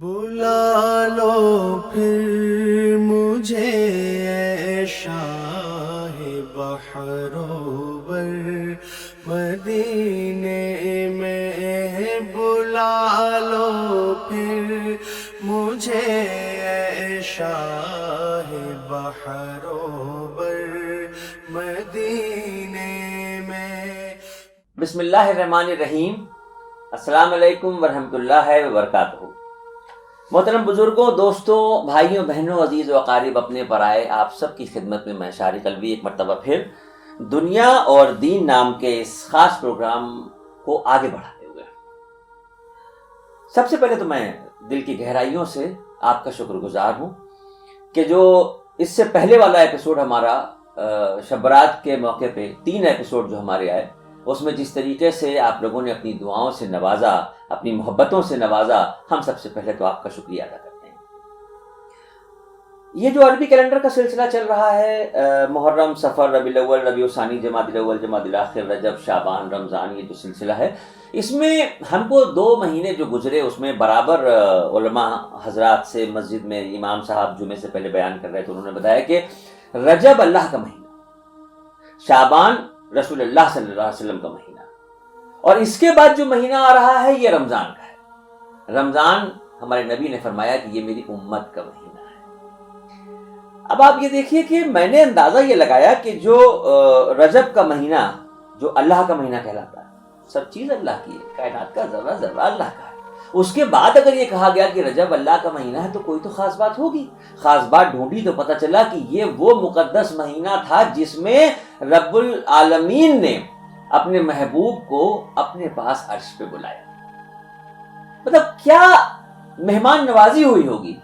بلا لو پھر مجھے اے شاہ بحروبر، مدینے میں بلا لو پھر مجھے اے شاہ بحروبر، مدینے میں۔ بسم اللہ الرحمن الرحیم۔ السلام علیکم ورحمۃ اللہ وبرکاتہ۔ محترم بزرگوں، دوستوں، بھائیوں، بہنوں، عزیز و اقارب، اپنے پرائے، آپ سب کی خدمت میں شاعر قلبی ایک مرتبہ پھر دنیا اور دین نام کے اس خاص پروگرام کو آگے بڑھاتے ہوئے سب سے پہلے تو میں دل کی گہرائیوں سے آپ کا شکر گزار ہوں کہ جو اس سے پہلے والا ایپیسوڈ ہمارا شب برات کے موقع پہ 3 ایپیسوڈ جو ہمارے آئے، اس میں جس طریقے سے آپ لوگوں نے اپنی دعاؤں سے نوازا، اپنی محبتوں سے نوازا، ہم سب سے پہلے تو آپ کا شکریہ ادا کرتے ہیں۔ یہ جو عربی کیلنڈر کا سلسلہ چل رہا ہے، محرم، صفر، ربیع الاول، ربیع الثانی، جمادی الاول، جمادی الاخر، رجب، شعبان، رمضان، یہ جو سلسلہ ہے، اس میں ہم کو 2 مہینے جو گزرے اس میں برابر علماء حضرات سے مسجد میں امام صاحب جمعے سے پہلے بیان کر رہے تھے، انہوں نے بتایا کہ رجب اللہ کا مہینہ، شعبان رسول اللہ صلی اللہ علیہ وسلم کا مہینہ، اور اس کے بعد جو مہینہ آ رہا ہے یہ رمضان کا ہے۔ رمضان ہمارے نبی نے فرمایا کہ یہ میری امت کا مہینہ ہے۔ اب آپ یہ دیکھیے کہ میں نے اندازہ یہ لگایا کہ جو رجب کا مہینہ جو اللہ کا مہینہ کہلاتا ہے، سب چیز اللہ کی ہے، کائنات کا ذرہ ذرہ اللہ کا ہے، اس کے بعد اگر یہ کہا گیا کہ رجب اللہ کا مہینہ ہے تو کوئی تو خاص بات ہوگی۔ خاص بات ڈھونڈی تو پتہ چلا کہ یہ وہ مقدس مہینہ تھا جس میں رب العالمین نے اپنے محبوب کو اپنے پاس عرش پہ بلایا۔ مطلب کیا مہمان نوازی ہوئی ہوگی،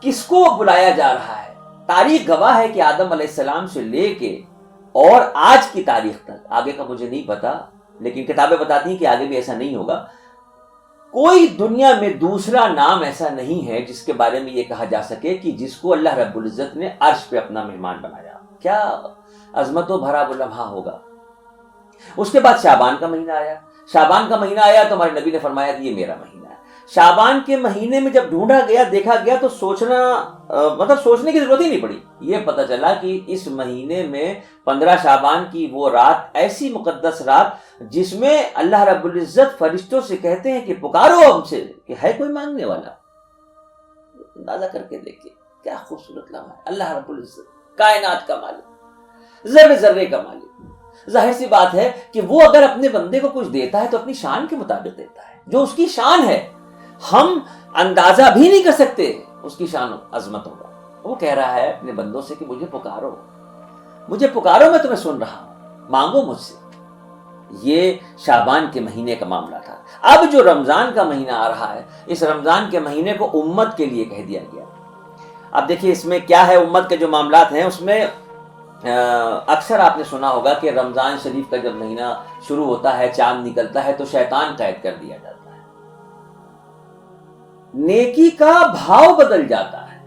کس کو بلایا جا رہا ہے۔ تاریخ گواہ ہے کہ آدم علیہ السلام سے لے کے اور آج کی تاریخ تک، آگے کا مجھے نہیں پتا لیکن کتابیں بتاتی ہیں کہ آگے بھی ایسا نہیں ہوگا، کوئی دنیا میں دوسرا نام ایسا نہیں ہے جس کے بارے میں یہ کہا جا سکے کہ جس کو اللہ رب العزت نے عرش پہ اپنا مہمان بنایا۔ کیا عظمت و بھرا وہ لمحہ ہوگا۔ اس کے بعد شعبان کا مہینہ آیا۔ شعبان کا مہینہ آیا تو ہمارے نبی نے فرمایا کہ یہ میرا مہینہ ہے۔ شعبان کے مہینے میں جب ڈھونڈا گیا، دیکھا گیا تو سوچنے کی ضرورت ہی نہیں پڑی، یہ پتہ چلا کہ اس مہینے میں 15 شعبان کی وہ رات، ایسی مقدس رات جس میں اللہ رب العزت فرشتوں سے کہتے ہیں کہ پکارو ہم سے کہ ہے کوئی مانگنے والا۔ اندازہ کر کے دیکھیے کیا خوبصورت لمحہ ہے۔ اللہ رب العزت کائنات کا مالک، ذرے ذرے کا مالک، ظاہر سی بات ہے کہ وہ اگر اپنے بندے کو کچھ دیتا ہے تو اپنی شان کے مطابق دیتا ہے، جو اس کی شان ہے ہم اندازہ بھی نہیں کر سکتے اس کی شان عظمتوں کا۔ وہ کہہ رہا ہے اپنے بندوں سے کہ مجھے پکارو، مجھے پکارو، میں تمہیں سن رہا ہوں، مانگو مجھ سے۔ یہ شعبان کے مہینے کا معاملہ تھا۔ اب جو رمضان کا مہینہ آ رہا ہے، اس رمضان کے مہینے کو امت کے لیے کہہ دیا گیا۔ اب دیکھیے اس میں کیا ہے، امت کے جو معاملات ہیں اس میں اکثر آپ نے سنا ہوگا کہ رمضان شریف کا جب مہینہ شروع ہوتا ہے، چاند نکلتا ہے تو شیطان قید کر دیا جاتا ہے، نیکی کا بھاؤ بدل جاتا ہے۔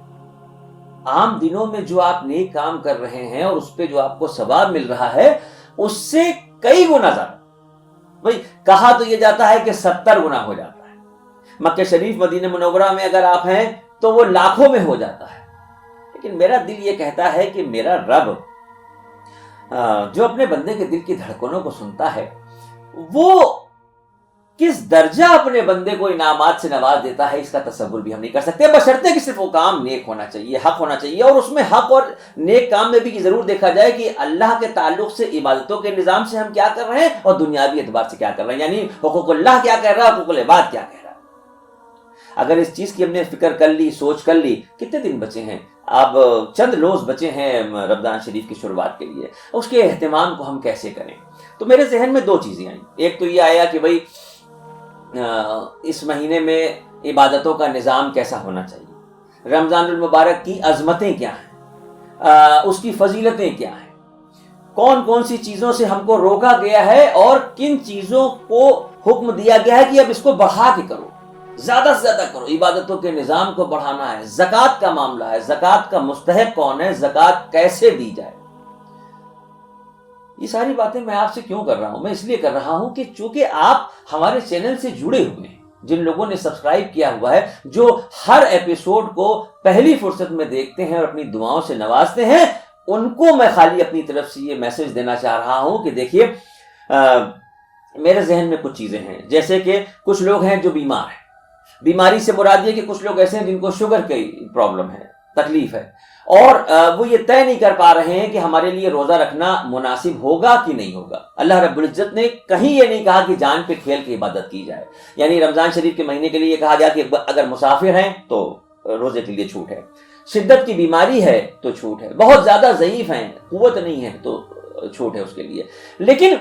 عام دنوں میں جو آپ نیک کام کر رہے ہیں اور اس پہ جو آپ کو ثواب مل رہا ہے اس سے کئی گنا زیادہ، بھئی کہا تو یہ جاتا ہے کہ 70 گنا ہو جاتا ہے۔ مکہ شریف، مدینہ منورہ میں اگر آپ ہیں تو وہ لاکھوں میں ہو جاتا ہے۔ لیکن میرا دل یہ کہتا ہے کہ میرا رب جو اپنے بندے کے دل کی دھڑکنوں کو سنتا ہے، وہ کس درجہ اپنے بندے کو انعامات سے نواز دیتا ہے اس کا تصور بھی ہم نہیں کر سکتے، بشرطے کہ صرف وہ کام نیک ہونا چاہیے، حق ہونا چاہیے، اور اس میں حق اور نیک کام میں بھی یہ ضرور دیکھا جائے کہ اللہ کے تعلق سے، عبادتوں کے نظام سے ہم کیا کر رہے ہیں اور دنیاوی اعتبار سے کیا کر رہے ہیں، یعنی حقوق اللہ کیا کہہ رہا ہے، حقوق العباد کیا کہہ رہا ہے۔ اگر اس چیز کی ہم نے فکر کر لی، سوچ کر لی، کتنے دن بچے ہیں، اب چند روز بچے ہیں رمضان شریف کی شروعات کے لیے، اس کے اہتمام کو ہم کیسے کریں؟ تو میرے ذہن میں 2 چیزیں آئیں۔ ایک تو یہ آیا کہ بھئی اس مہینے میں عبادتوں کا نظام کیسا ہونا چاہیے، رمضان المبارک کی عظمتیں کیا ہیں، اس کی فضیلتیں کیا ہیں، کون کون سی چیزوں سے ہم کو روکا گیا ہے اور کن چیزوں کو حکم دیا گیا ہے کہ اب اس کو بڑھا کے کرو، زیادہ سے زیادہ کرو، عبادتوں کے نظام کو بڑھانا ہے۔ زکوٰۃ کا معاملہ ہے، زکوٰۃ کا مستحق کون ہے، زکوٰۃ کیسے دی جائے۔ یہ ساری باتیں میں آپ سے کیوں کر رہا ہوں؟ میں اس لیے کر رہا ہوں کہ چونکہ آپ ہمارے چینل سے جڑے ہوئے ہیں، جن لوگوں نے سبسکرائب کیا ہوا ہے، جو ہر ایپیسوڈ کو پہلی فرصت میں دیکھتے ہیں اور اپنی دعاؤں سے نوازتے ہیں، ان کو میں خالی اپنی طرف سے یہ میسج دینا چاہ رہا ہوں کہ دیکھیے میرے ذہن میں کچھ چیزیں ہیں، جیسے کہ کچھ لوگ ہیں جو بیمار ہیں، بیماری سے مراد یہ کہ کچھ لوگ ایسے ہیں جن کو شوگر کی پرابلم ہے، تکلیف ہے، اور وہ یہ طے نہیں کر پا رہے ہیں کہ ہمارے لیے روزہ رکھنا مناسب ہوگا کہ نہیں ہوگا۔ اللہ رب العزت نے کہیں یہ نہیں کہا کہ جان پہ کھیل کے عبادت کی جائے، یعنی رمضان شریف کے مہینے کے لیے یہ کہا گیا کہ اگر مسافر ہیں تو روزے کے لیے چھوٹ ہے، شدت کی بیماری ہے تو چھوٹ ہے، بہت زیادہ ضعیف ہیں، قوت نہیں ہے تو چھوٹ ہے اس کے لیے۔ لیکن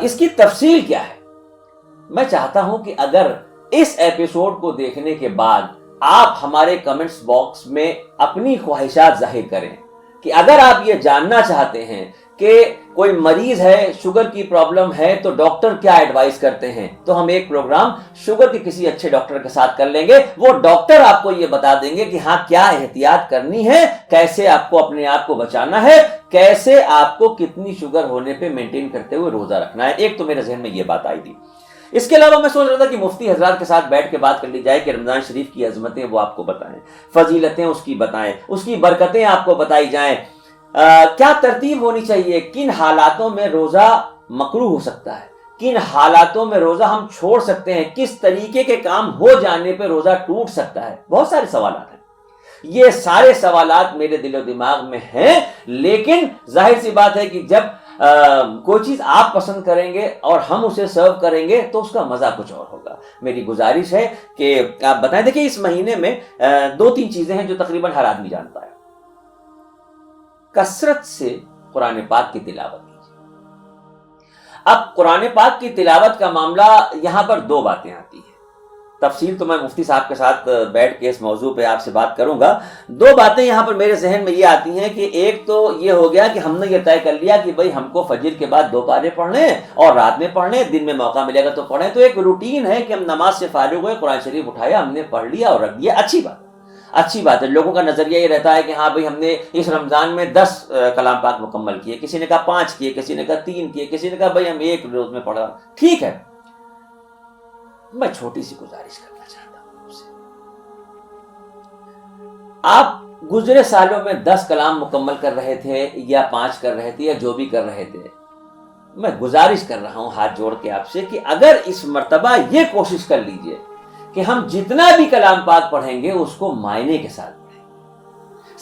اس کی تفصیل کیا ہے؟ میں چاہتا ہوں کہ اگر اس ایپیسوڈ کو دیکھنے کے بعد آپ ہمارے کمنٹس باکس میں اپنی خواہشات ظاہر کریں کہ اگر آپ یہ جاننا چاہتے ہیں کہ کوئی مریض ہے، شوگر کی پرابلم ہے، تو ڈاکٹر کیا ایڈوائز کرتے ہیں، تو ہم ایک پروگرام شوگر کے کسی اچھے ڈاکٹر کے ساتھ کر لیں گے۔ وہ ڈاکٹر آپ کو یہ بتا دیں گے کہ ہاں کیا احتیاط کرنی ہے، کیسے آپ کو اپنے آپ کو بچانا ہے، کیسے آپ کو کتنی شوگر ہونے پہ مینٹین کرتے ہوئے روزہ رکھنا ہے۔ ایک تو میرے ذہن میں یہ بات آئی تھی۔ اس کے علاوہ میں سوچ رہا تھا کہ مفتی حضرات کے ساتھ بیٹھ کے بات کر لی جائے کہ رمضان شریف کی عظمتیں وہ آپ کو بتائیں، فضیلتیں اس کی بتائیں، اس کی برکتیں آپ کو بتائی جائیں، کیا ترتیب ہونی چاہیے، کن حالاتوں میں روزہ مکروہ ہو سکتا ہے، کن حالاتوں میں روزہ ہم چھوڑ سکتے ہیں، کس طریقے کے کام ہو جانے پہ روزہ ٹوٹ سکتا ہے۔ بہت سارے سوالات ہیں، یہ سارے سوالات میرے دل و دماغ میں ہیں، لیکن ظاہر سی بات ہے کہ جب کوئی چیز آپ پسند کریں گے اور ہم اسے سرو کریں گے تو اس کا مزہ کچھ اور ہوگا۔ میری گزارش ہے کہ آپ بتائیں۔ دیکھیں اس مہینے میں دو تین چیزیں ہیں جو تقریباً ہر آدمی جانتا ہے۔ کثرت سے قرآن پاک کی تلاوت کیجیے۔ اب قرآن پاک کی تلاوت کا معاملہ یہاں پر دو باتیں آتی ہیں، تفصیل تو میں مفتی صاحب کے ساتھ بیٹھ کے اس موضوع پہ آپ سے بات کروں گا۔ دو باتیں یہاں پر میرے ذہن میں یہ آتی ہیں کہ ایک تو یہ ہو گیا کہ ہم نے یہ طے کر لیا کہ بھئی ہم کو فجر کے بعد 2 پارے پڑھنے اور رات میں پڑھنے، دن میں موقع ملے گا تو پڑھیں، تو ایک روٹین ہے کہ ہم نماز سے فارغ ہوئے، قرآن شریف اٹھایا، ہم نے پڑھ لیا اور رکھ دیا۔ اچھی بات ہے۔ لوگوں کا نظریہ یہ رہتا ہے کہ ہاں بھئی ہم نے اس رمضان میں 10 کلام پاک مکمل کیے، کسی نے کہا 5 کیے، کسی نے کہا 3 کیے، کسی نے کہا بھئی ہم 1 روز میں پڑھا۔ ٹھیک ہے، میں چھوٹی سی گزارش کرنا چاہتا ہوں آپ سے۔ آپ گزرے سالوں میں 10 کلام مکمل کر رہے تھے یا 5 کر رہے تھے یا جو بھی کر رہے تھے، میں گزارش کر رہا ہوں ہاتھ جوڑ کے آپ سے کہ اگر اس مرتبہ یہ کوشش کر لیجئے کہ ہم جتنا بھی کلام پاک پڑھیں گے اس کو معنی کے ساتھ پڑھیں،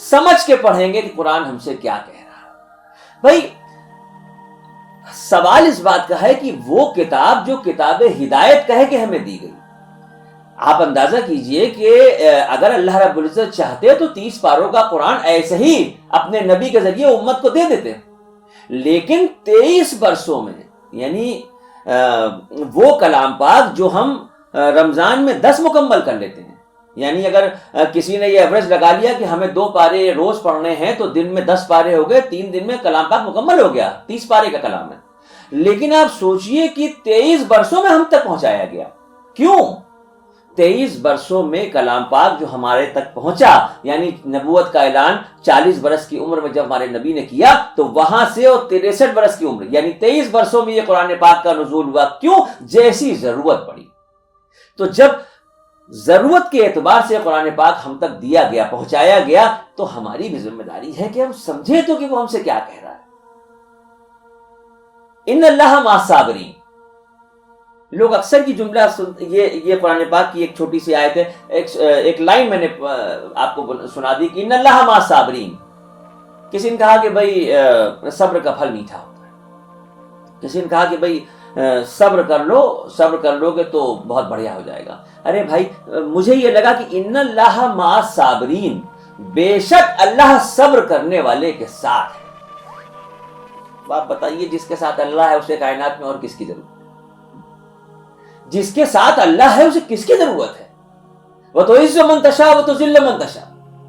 سمجھ کے پڑھیں گے کہ قرآن ہم سے کیا کہہ رہا ہے۔ بھائی سوال اس بات کا ہے کہ وہ کتاب جو کتاب ہدایت کہہ کے ہمیں دی گئی، آپ اندازہ کیجئے کہ اگر اللہ رب العزت چاہتے تو 30 پاروں کا قرآن ایسے ہی اپنے نبی کے ذریعے امت کو دے دیتے، لیکن 23 برسوں میں، یعنی وہ کلام پاک جو ہم رمضان میں 10 مکمل کر لیتے ہیں، یعنی اگر کسی نے یہ ایوریج لگا لیا کہ ہمیں 2 پارے روز پڑھنے ہیں تو دن میں 10 پارے ہو گئے، 3 دن میں کلام پاک مکمل ہو گیا، 30 پارے کا کلام ہے۔ لیکن آپ سوچئے کہ 23 برسوں میں ہم تک پہنچایا گیا۔ کیوں؟ 23 برسوں میں کلام پاک جو ہمارے تک پہنچا، یعنی نبوت کا اعلان 40 برس کی عمر میں جب ہمارے نبی نے کیا تو وہاں سے اور 63 برس کی عمر، یعنی 23 برسوں میں یہ قرآن پاک کا نزول ہوا۔ کیوں؟ جیسی ضرورت پڑی۔ تو جب ضرورت کے اعتبار سے قرآن پاک ہم تک دیا گیا، پہنچایا گیا، تو ہماری بھی ذمہ داری ہے کہ ہم سمجھیں تو کہ وہ ہم سے کیا کہہ رہا ہے۔ ان اللہ مع الصابرین، لوگ اکثر کی جملہ یہ قرآن پاک کی ایک چھوٹی سی آیت ہے، ایک لائن میں نے آپ کو سنا دی کہ ان اللہ مع الصابرین۔ کسی نے کہا کہ بھئی صبر کا پھل میٹھا ہوتا ہے، کسی نے کہا کہ بھئی صبر کر لو گے تو بہت بڑھیا ہو جائے گا۔ ارے بھائی مجھے یہ لگا کہ ان اللہ مع الصابرین، بے شک اللہ صبر کرنے والے کے ساتھ ہے۔ آپ بتائیے جس کے ساتھ اللہ ہے اسے کائنات میں اور کس کی ضرورت ہے؟ جس کے ساتھ اللہ ہے اسے کس کی ضرورت ہے؟ وَتُعِزُّ مَن تَشَاءُ وَتُذِلُّ مَن تَشَاءُ،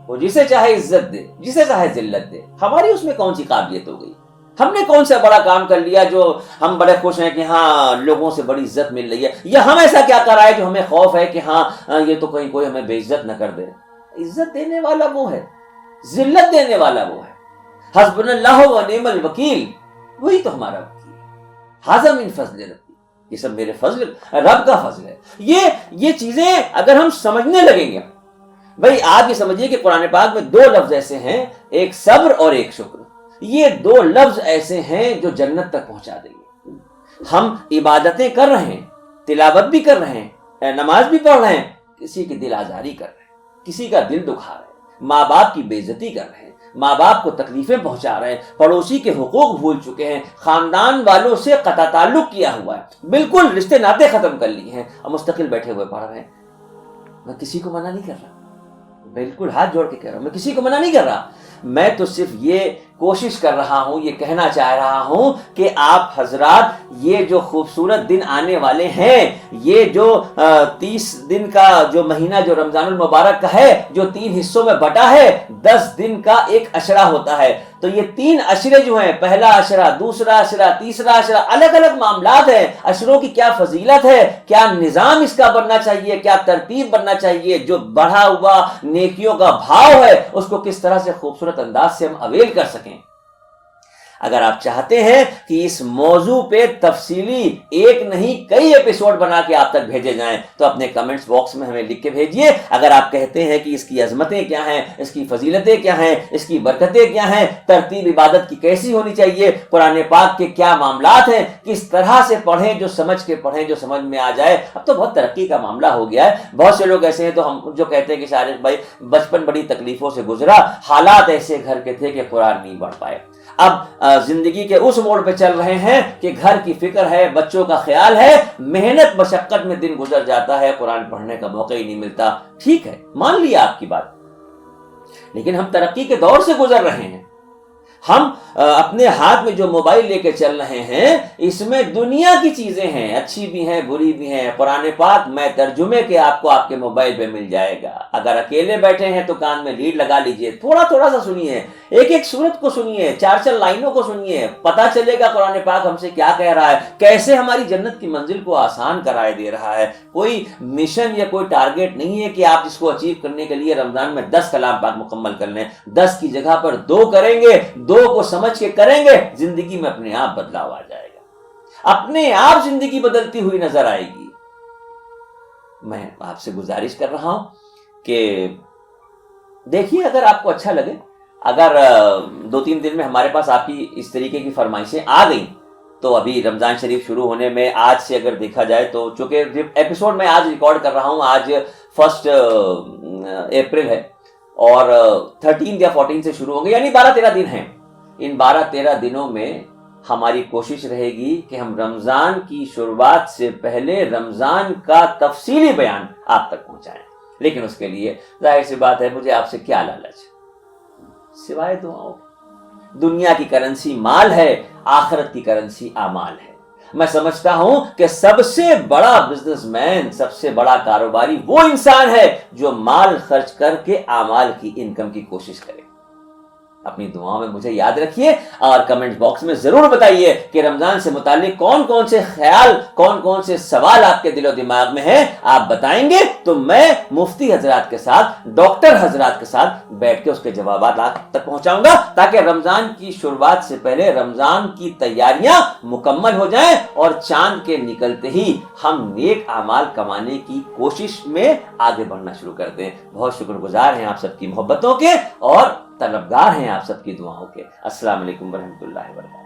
وہ جسے چاہے عزت دے، جسے چاہے ذلت دے۔ ہماری اس میں کون سی قابلیت ہو گئی؟ ہم نے کون سا بڑا کام کر لیا جو ہم بڑے خوش ہیں کہ ہاں لوگوں سے بڑی عزت مل رہی ہے، یا ہم ایسا کیا کر رہا ہے جو ہمیں خوف ہے کہ ہاں یہ تو کہیں کوئی ہمیں بے عزت نہ کر دے؟ عزت دینے والا وہ ہے، ذلت دینے والا وہ ہے۔ حسبنا اللہ و نعم الوکیل، وہی تو ہمارا وکیل ہے۔ ھذا من فضل ربی، یہ سب میرے فضل، رب کا فضل ہے. یہ چیزیں اگر ہم سمجھنے لگیں گے، بھائی آپ یہ سمجھیے کہ قرآن پاک میں 2 لفظ ایسے ہیں، ایک صبر اور ایک شکر. یہ 2 لفظ ایسے ہیں جو جنت تک پہنچا دیں گے. ہم عبادتیں کر رہے ہیں، تلاوت بھی کر رہے ہیں، نماز بھی پڑھ رہے ہیں، کسی کی دل آزاری کر رہے ہیں، کسی کا دل دکھا رہے ہیں، ماں باپ کی بے عزتی کر رہے ہیں، ماں باپ کو تکلیفیں پہنچا رہے ہیں، پڑوسی کے حقوق بھول چکے ہیں، خاندان والوں سے قطع تعلق کیا ہوا ہے، بالکل رشتے ناطے ختم کر لیے ہیں اور مستقل بیٹھے ہوئے پڑھ رہے ہیں. میں کسی کو منع نہیں کر رہا، بالکل ہاتھ جوڑ کے کہہ رہا ہوں، میں کسی کو منع نہیں کر رہا. میں تو صرف یہ کوشش کر رہا ہوں، یہ کہنا چاہ رہا ہوں کہ آپ حضرات یہ جو خوبصورت دن آنے والے ہیں، یہ جو 30 دن کا جو مہینہ جو رمضان المبارک کا ہے، جو 3 حصوں میں بٹا ہے، 10 دن کا ایک عشرہ ہوتا ہے. تو یہ 3 عشرے جو ہیں، پہلا عشرہ، دوسرا عشرہ، تیسرا عشرہ، الگ الگ معاملات ہیں. عشروں کی کیا فضیلت ہے، کیا نظام اس کا بننا چاہیے، کیا ترتیب بننا چاہیے، جو بڑھا ہوا نیکیوں کا بھاؤ ہے اس کو کس طرح سے خوبصورت انداز سے ہم اویل کر سکیں. اگر آپ چاہتے ہیں کہ اس موضوع پہ تفصیلی ایک نہیں کئی ایپیسوڈ بنا کے آپ تک بھیجے جائیں تو اپنے کمنٹس باکس میں ہمیں لکھ کے بھیجیے. اگر آپ کہتے ہیں کہ اس کی عظمتیں کیا ہیں، اس کی فضیلتیں کیا ہیں، اس کی برکتیں کیا ہیں، ترتیب عبادت کی کیسی ہونی چاہیے، قرآن پاک کے کیا معاملات ہیں، کس طرح سے پڑھیں، جو سمجھ کے پڑھیں، جو سمجھ میں آ جائے. اب تو بہت ترقی کا معاملہ ہو گیا ہے. بہت سے لوگ ایسے ہیں تو ہم جو کہتے ہیں کہ شارق بھائی بچپن بڑی تکلیفوں سے گزرا، حالات ایسے گھر کے تھے کہ قرآن نہیں پڑھ پائے. اب زندگی کے اس موڑ پہ چل رہے ہیں کہ گھر کی فکر ہے، بچوں کا خیال ہے، محنت مشقت میں دن گزر جاتا ہے، قرآن پڑھنے کا موقع ہی نہیں ملتا. ٹھیک ہے، مان لیا آپ کی بات، لیکن ہم ترقی کے دور سے گزر رہے ہیں. ہم اپنے ہاتھ میں جو موبائل لے کے چل رہے ہیں اس میں دنیا کی چیزیں ہیں، اچھی بھی ہیں بری بھی ہیں. قرآن پاک میں ترجمے کے آپ کو آپ کے موبائل پہ مل جائے گا. اگر اکیلے بیٹھے ہیں تو کان میں لیڈ لگا لیجئے، تھوڑا تھوڑا سا سنیے، ایک ایک سورت کو سنیے، 4 لائنوں کو سنیے، پتا چلے گا قرآن پاک ہم سے کیا کہہ رہا ہے، کیسے ہماری جنت کی منزل کو آسان کرائے دے رہا ہے. کوئی مشن یا کوئی ٹارگیٹ نہیں ہے کہ آپ جس کو اچیو کرنے کے لیے رمضان میں 10 کلام پاک مکمل کر لیں. 10 کی جگہ پر 2 کریں گے، 2 کو سمجھ کے کریں گے، زندگی میں اپنے آپ بدلاؤ آ جائے گا، اپنے آپ زندگی بدلتی ہوئی نظر آئے گی. میں آپ سے گزارش کر رہا ہوں کہ دیکھیے، اگر آپ کو اچھا لگے، اگر 2-3 دن میں ہمارے پاس آپ کی اس طریقے کی فرمائشیں آ گئیں تو ابھی رمضان شریف شروع ہونے میں آج سے اگر دیکھا جائے تو، چونکہ ایپیسوڈ میں آج ریکارڈ کر رہا ہوں، آج 1 اپریل ہے اور 13 یا 14 سے شروع ہوں گے، یعنی 12-13 دن ہیں. ان 12-13 دنوں میں ہماری کوشش رہے گی کہ ہم رمضان کی شروعات سے پہلے رمضان کا تفصیلی بیان آپ تک پہنچائیں. لیکن اس کے لیے ظاہر سی بات ہے، مجھے آپ سے کیا لالچ سوائے دعاؤں. دنیا کی کرنسی مال ہے، آخرت کی کرنسی اعمال ہے. میں سمجھتا ہوں کہ سب سے بڑا بزنس مین، سب سے بڑا کاروباری وہ انسان ہے جو مال خرچ کر کے اعمال کی انکم کی کوشش کرے. اپنی دعاؤں میں مجھے یاد رکھیے اور کمنٹ باکس میں ضرور بتائیے کہ رمضان سے متعلق کون کون سے خیال، کون کون سے سوال آپ کے دل و دماغ میں ہیں. آپ بتائیں گے تو میں مفتی حضرات کے ساتھ، ڈاکٹر حضرات کے ساتھ بیٹھ کے اس کے جوابات آپ تک پہنچاؤں گا، تاکہ رمضان کی شروعات سے پہلے رمضان کی تیاریاں مکمل ہو جائیں اور چاند کے نکلتے ہی ہم نیک اعمال کمانے کی کوشش میں آگے بڑھنا شروع کر دیں. بہت شکر گزار ہیں آپ سب کی محبتوں کے اور طلبگار ہیں آپ سب کی دعاؤں کے. السلام علیکم ورحمۃ اللہ وبرکاتہ.